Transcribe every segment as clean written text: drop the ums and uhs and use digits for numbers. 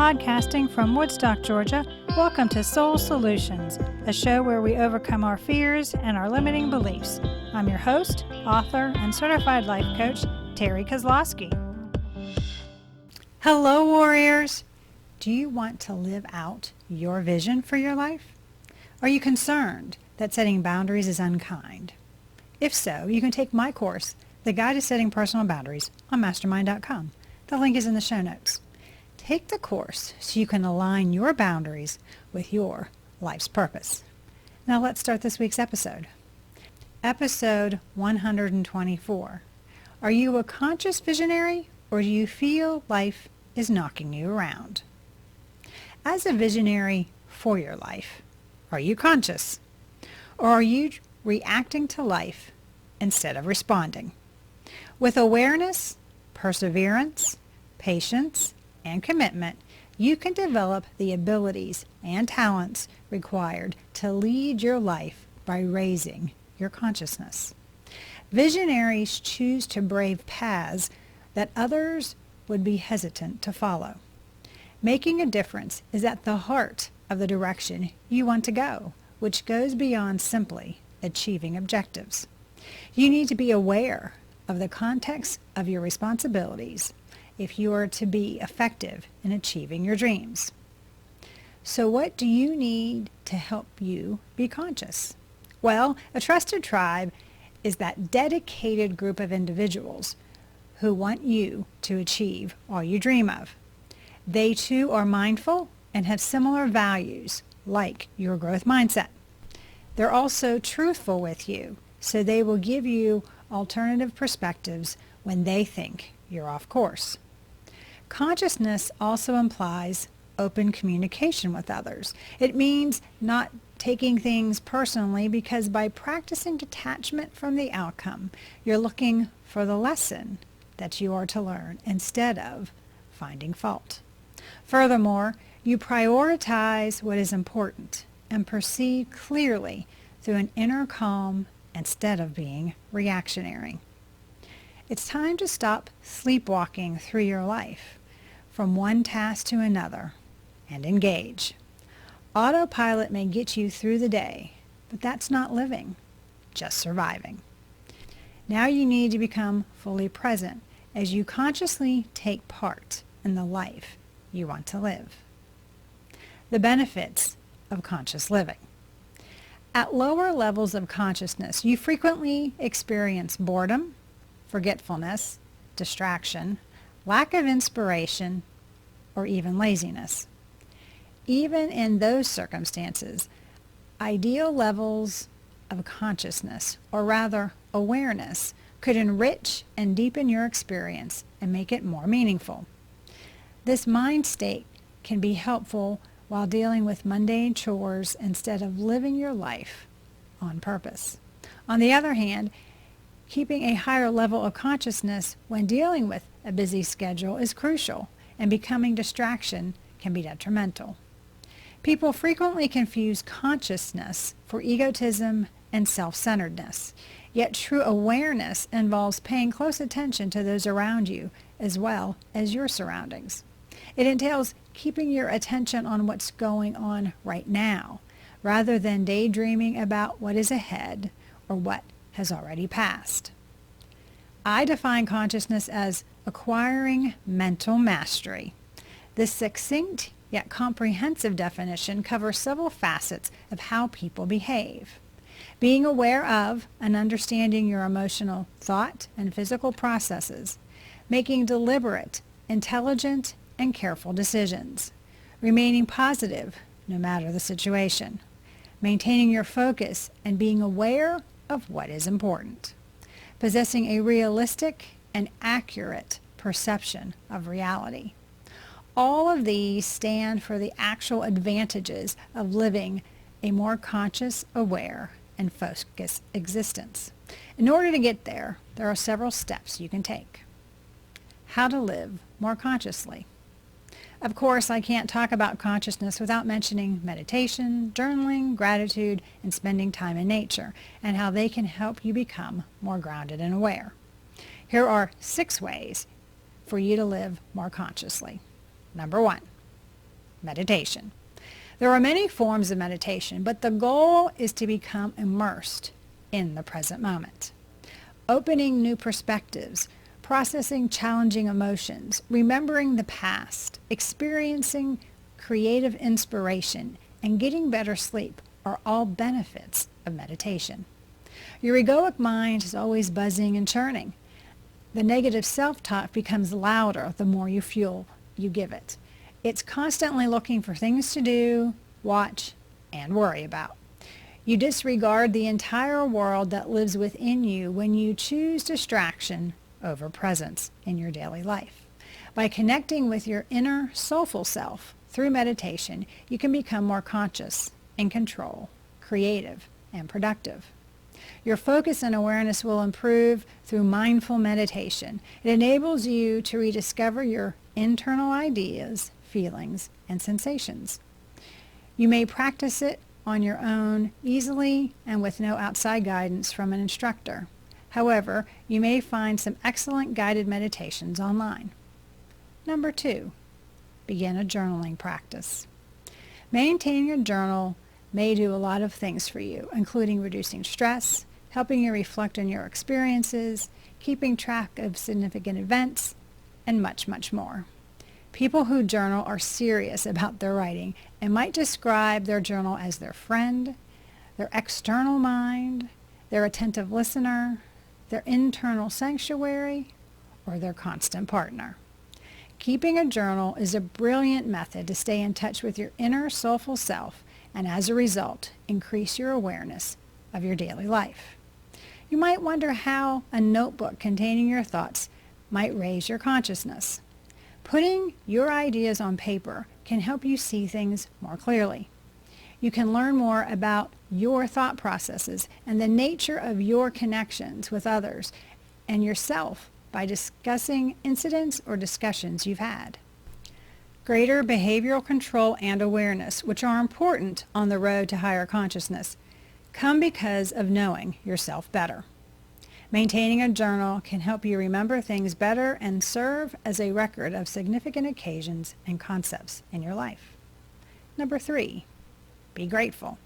Podcasting from Woodstock, Georgia, welcome to Soul Solutions, a show where we overcome our fears and our limiting beliefs. I'm your host, author, and certified life coach, Terry Kozlowski. Hello, warriors! Do you want to live out your vision for your life? Are you concerned that setting boundaries is unkind? If so, you can take my course, The Guide to Setting Personal Boundaries, on mastermind.com. The link is in the show notes. Take the course so you can align your boundaries with your life's purpose. Now let's start this week's episode. Episode 124. Are you a conscious visionary, or do you feel life is knocking you around? As a visionary for your life, are you conscious? Or are you reacting to life instead of responding? With awareness, perseverance, patience, and commitment, you can develop the abilities and talents required to lead your life by raising your consciousness. Visionaries choose to brave paths that others would be hesitant to follow. Making a difference is at the heart of the direction you want to go, which goes beyond simply achieving objectives. You need to be aware of the context of your responsibilities if you are to be effective in achieving your dreams. So what do you need to help you be conscious? Well, a trusted tribe is that dedicated group of individuals who want you to achieve all you dream of. They too are mindful and have similar values like your growth mindset. They're also truthful with you, so they will give you alternative perspectives when they think you're off course. Consciousness also implies open communication with others. It means not taking things personally, because by practicing detachment from the outcome, you're looking for the lesson that you are to learn instead of finding fault. Furthermore, you prioritize what is important and proceed clearly through an inner calm instead of being reactionary. It's time to stop sleepwalking through your life from one task to another and engage. Autopilot may get you through the day, but that's not living, just surviving. Now you need to become fully present as you consciously take part in the life you want to live. The benefits of conscious living. At lower levels of consciousness, you frequently experience boredom, forgetfulness, distraction, lack of inspiration, or even laziness. Even in those circumstances, ideal levels of consciousness, or rather awareness, could enrich and deepen your experience and make it more meaningful. This mind state can be helpful while dealing with mundane chores instead of living your life on purpose. On the other hand, keeping a higher level of consciousness when dealing with a busy schedule is crucial, and becoming distraction can be detrimental. People frequently confuse consciousness for egotism and self-centeredness, yet true awareness involves paying close attention to those around you as well as your surroundings. It entails keeping your attention on what's going on right now, rather than daydreaming about what is ahead or what has already passed. I define consciousness as acquiring mental mastery. This succinct yet comprehensive definition covers several facets of how people behave. Being aware of and understanding your emotional thought and physical processes, making deliberate, intelligent, and careful decisions, remaining positive no matter the situation, maintaining your focus and being aware of what is important, possessing a realistic and accurate perception of reality. All of these stand for the actual advantages of living a more conscious, aware, and focused existence. In order to get there, there are several steps you can take. How to live more consciously. Of course, I can't talk about consciousness without mentioning meditation, journaling, gratitude, and spending time in nature, and how they can help you become more grounded and aware. Here are 6 ways for you to live more consciously. Number 1, meditation. There are many forms of meditation, but the goal is to become immersed in the present moment. Opening new perspectives, processing challenging emotions, remembering the past, experiencing creative inspiration, and getting better sleep are all benefits of meditation. Your egoic mind is always buzzing and churning. The negative self-talk becomes louder the more fuel you give it. It's constantly looking for things to do, watch, and worry about. You disregard the entire world that lives within you when you choose distraction over presence in your daily life. By connecting with your inner soulful self through meditation, you can become more conscious, in control, creative, and productive. Your focus and awareness will improve through mindful meditation. It enables you to rediscover your internal ideas, feelings, and sensations. You may practice it on your own easily and with no outside guidance from an instructor. However, you may find some excellent guided meditations online. Number 2, begin a journaling practice. Maintaining a journal may do a lot of things for you, including reducing stress, helping you reflect on your experiences, keeping track of significant events, and much, much more. People who journal are serious about their writing and might describe their journal as their friend, their external mind, their attentive listener, their internal sanctuary, or their constant partner. Keeping a journal is a brilliant method to stay in touch with your inner soulful self and as a result, increase your awareness of your daily life. You might wonder how a notebook containing your thoughts might raise your consciousness. Putting your ideas on paper can help you see things more clearly. You can learn more about your thought processes and the nature of your connections with others and yourself by discussing incidents or discussions you've had. Greater behavioral control and awareness, which are important on the road to higher consciousness, come because of knowing yourself better. Maintaining a journal can help you remember things better and serve as a record of significant occasions and concepts in your life. Number 3, be grateful.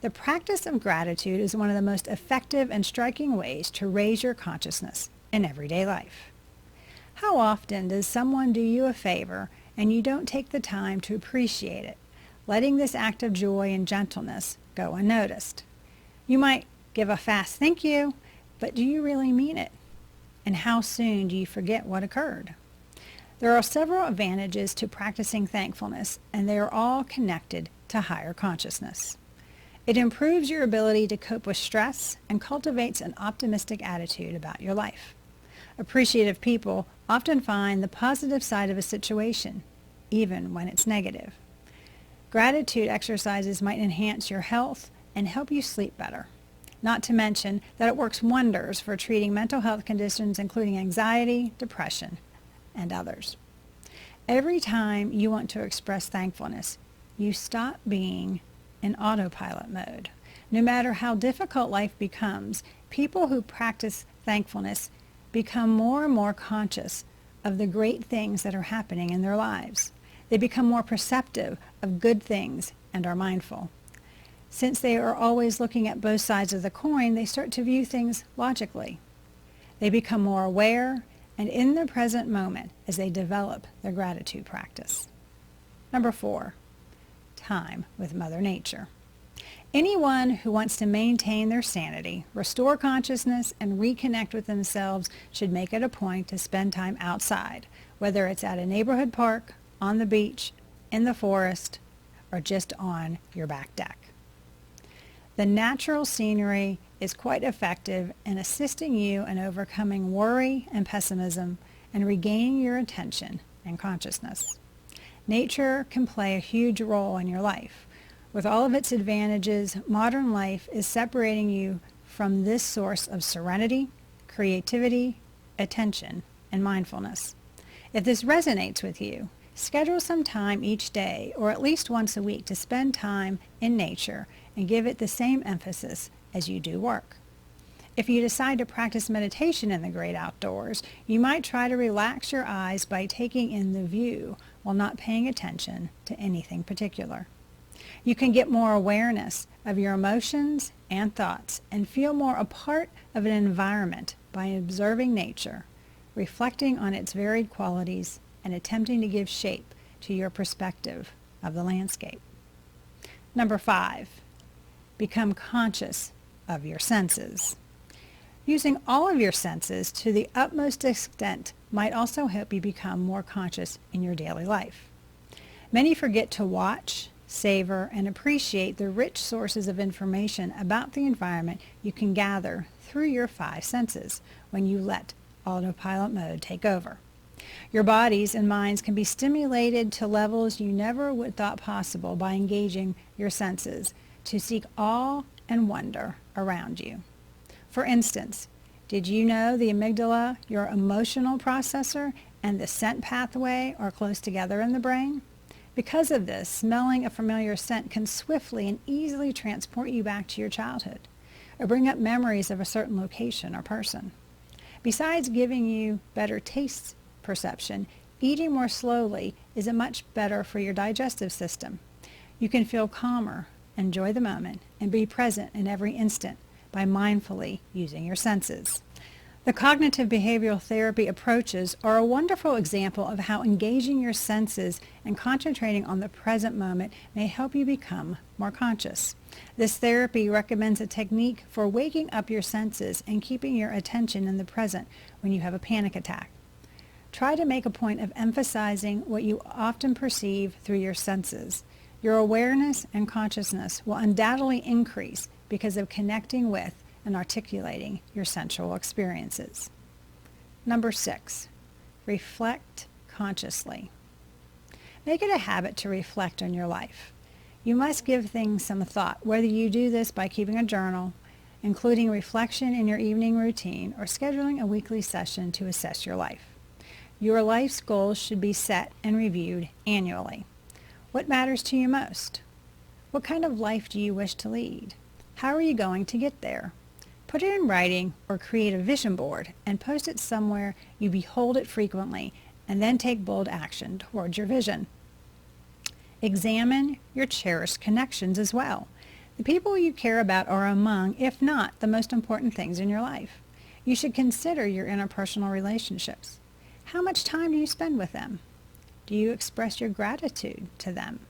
The practice of gratitude is one of the most effective and striking ways to raise your consciousness in everyday life. How often does someone do you a favor and you don't take the time to appreciate it, letting this act of joy and gentleness go unnoticed? You might give a fast thank you, but do you really mean it? And how soon do you forget what occurred? There are several advantages to practicing thankfulness, and they are all connected to higher consciousness. It improves your ability to cope with stress and cultivates an optimistic attitude about your life. Appreciative people often find the positive side of a situation, even when it's negative. Gratitude exercises might enhance your health and help you sleep better. Not to mention that it works wonders for treating mental health conditions including anxiety, depression, and others. Every time you want to express thankfulness, you stop being in autopilot mode. No matter how difficult life becomes, people who practice thankfulness become more and more conscious of the great things that are happening in their lives. They become more perceptive of good things and are mindful. Since they are always looking at both sides of the coin, they start to view things logically. They become more aware and in the present moment as they develop their gratitude practice. Number 4, time with Mother Nature. Anyone who wants to maintain their sanity, restore consciousness, and reconnect with themselves should make it a point to spend time outside, whether it's at a neighborhood park, on the beach, in the forest, or just on your back deck. The natural scenery is quite effective in assisting you in overcoming worry and pessimism and regaining your attention and consciousness. Nature can play a huge role in your life. With all of its advantages, modern life is separating you from this source of serenity, creativity, attention, and mindfulness. If this resonates with you, schedule some time each day or at least once a week to spend time in nature and give it the same emphasis as you do work. If you decide to practice meditation in the great outdoors, you might try to relax your eyes by taking in the view while not paying attention to anything particular. You can get more awareness of your emotions and thoughts and feel more a part of an environment by observing nature, reflecting on its varied qualities, and attempting to give shape to your perspective of the landscape. Number 5, become conscious of your senses. Using all of your senses to the utmost extent might also help you become more conscious in your daily life. Many forget to watch, savor, and appreciate the rich sources of information about the environment you can gather through your 5 senses when you let autopilot mode take over. Your bodies and minds can be stimulated to levels you never would thought possible by engaging your senses to seek awe and wonder around you. For instance, did you know the amygdala, your emotional processor, and the scent pathway are close together in the brain? Because of this, smelling a familiar scent can swiftly and easily transport you back to your childhood or bring up memories of a certain location or person. Besides giving you better taste perception, eating more slowly is much better for your digestive system. You can feel calmer, enjoy the moment, and be present in every instant by mindfully using your senses. The cognitive behavioral therapy approaches are a wonderful example of how engaging your senses and concentrating on the present moment may help you become more conscious. This therapy recommends a technique for waking up your senses and keeping your attention in the present when you have a panic attack. Try to make a point of emphasizing what you often perceive through your senses. Your awareness and consciousness will undoubtedly increase because of connecting with and articulating your sensual experiences. Number 6, reflect consciously. Make it a habit to reflect on your life. You must give things some thought, whether you do this by keeping a journal, including reflection in your evening routine, or scheduling a weekly session to assess your life. Your life's goals should be set and reviewed annually. What matters to you most? What kind of life do you wish to lead? How are you going to get there? Put it in writing or create a vision board and post it somewhere you behold it frequently, and then take bold action towards your vision. Examine your cherished connections as well. The people you care about are among, if not, the most important things in your life. You should consider your interpersonal relationships. How much time do you spend with them? Do you express your gratitude to them?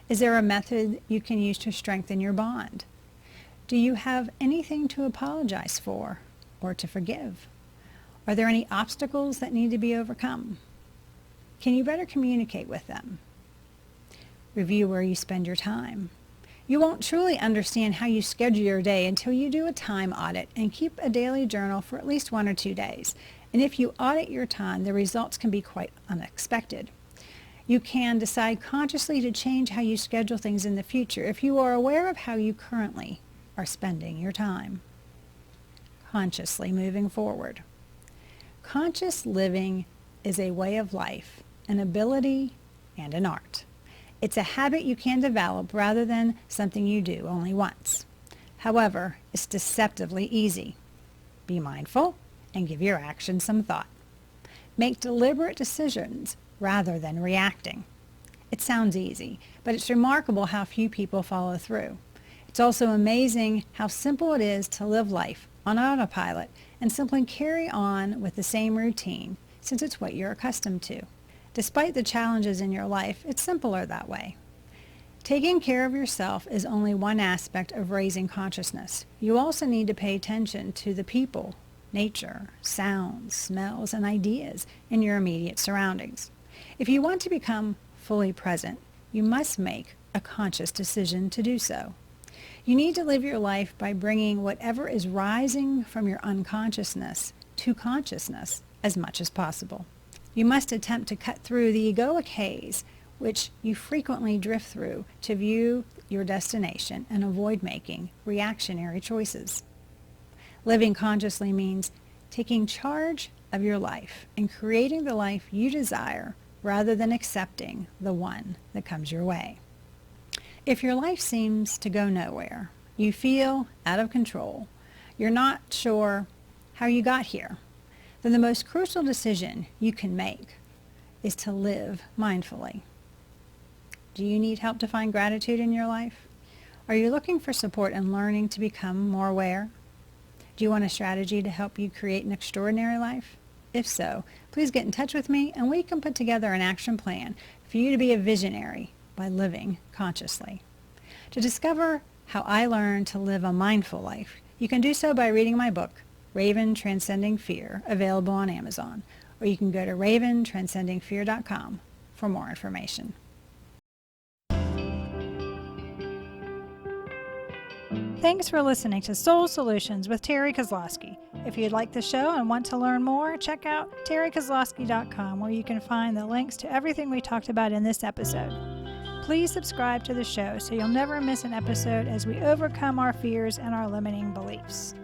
Is there a method you can use to strengthen your bond? Do you have anything to apologize for or to forgive? Are there any obstacles that need to be overcome? Can you better communicate with them? Review where you spend your time. You won't truly understand how you schedule your day until you do a time audit and keep a daily journal for at least 1 or 2 days. And if you audit your time, the results can be quite unexpected. You can decide consciously to change how you schedule things in the future if you are aware of how you currently are spending your time. Consciously moving forward. Conscious living is a way of life, an ability, and an art. It's a habit you can develop rather than something you do only once. However, it's deceptively easy. Be mindful and give your actions some thought. Make deliberate decisions rather than reacting. It sounds easy, but it's remarkable how few people follow through. It's also amazing how simple it is to live life on autopilot and simply carry on with the same routine, since it's what you're accustomed to. Despite the challenges in your life, it's simpler that way. Taking care of yourself is only one aspect of raising consciousness. You also need to pay attention to the people, nature, sounds, smells, and ideas in your immediate surroundings. If you want to become fully present, you must make a conscious decision to do so. You need to live your life by bringing whatever is rising from your unconsciousness to consciousness as much as possible. You must attempt to cut through the egoic haze, which you frequently drift through, to view your destination and avoid making reactionary choices. Living consciously means taking charge of your life and creating the life you desire rather than accepting the one that comes your way. If your life seems to go nowhere, you feel out of control, you're not sure how you got here, then the most crucial decision you can make is to live mindfully. Do you need help to find gratitude in your life? Are you looking for support in learning to become more aware? Do you want a strategy to help you create an extraordinary life? If so, please get in touch with me and we can put together an action plan for you to be a visionary by living consciously. To discover how I learned to live a mindful life, you can do so by reading my book, Raven Transcending Fear, available on Amazon, or you can go to raventranscendingfear.com for more information. Thanks for listening to Soul Solutions with Terry Kozlowski. If you'd like the show and want to learn more, check out terrykozlowski.com, where you can find the links to everything we talked about in this episode. Please subscribe to the show so you'll never miss an episode as we overcome our fears and our limiting beliefs.